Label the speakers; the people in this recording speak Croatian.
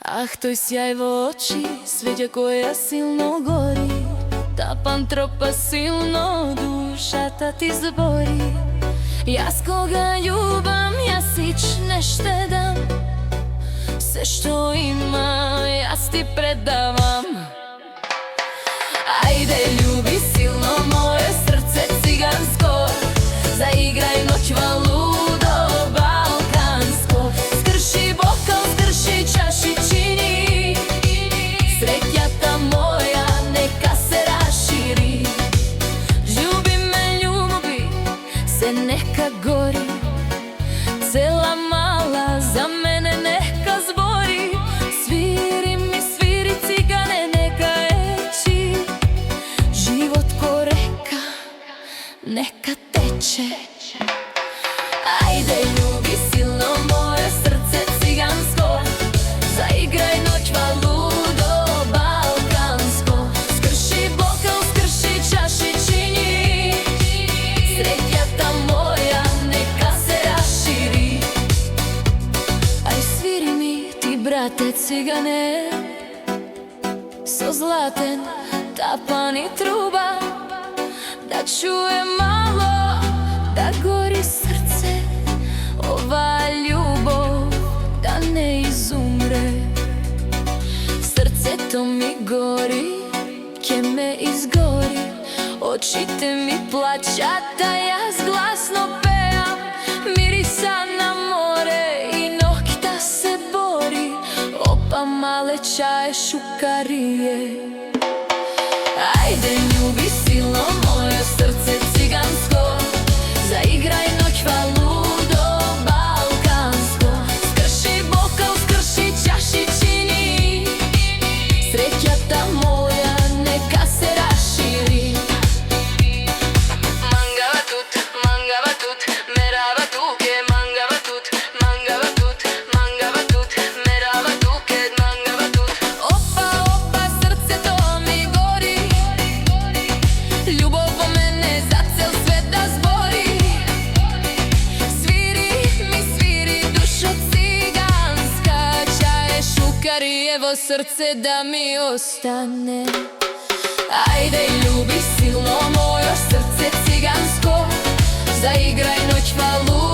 Speaker 1: Ах, той сяй в очі, світя koja silno gori. Ta pantropa silno duša ta ti zbori. Ja s koga ljubam, ja sić ne štedam. Sve što imam, ja ti predavam. Ajde ljubi silno moje srce cigansko, zaigraj noć valudo balkansko. Skrši bokal, skrši čašičini, sretnjata moja neka se raširi. Ljubi me, ljubi se neka gori, cela mala za mene neka zbori. Sviri mi, sviri cigane, neka eći, život ko reka neka teče. Ajde ljubi silno moje srce cigansko, zaigraj noć valudo balkansko. Skrši bokal, skrši čašičini, sretnjata moja neka se raširi. Aj sviri mi ti brate cigane, so zlaten tapan i truba, da čuje malo, da gori srce, ova ljubov da ne izumre. Srce to mi gori, ke me izgori, očite mi plaćata, ja glasno pejam. Mirisa na more i nokta se bori, opa male čaje šukarije. Ajde ljubi silno moje srce cigansko, zaigraj noć valudo balkansko. Skrši bokal, skrši čašičini, sretnjata moja neka se raširi. Mangava tut, merava tuke, mangava tut, merava tuke, mangava tut. Opa, opa, srce to mi gori, ljubov po mene za cel svet da zbori. Sviri mi, sviri dušo ciganska, čaje šukarijevo srce da mi ostane. Ajde ljubi silno moje srce cigansko, zaigraj noć valudo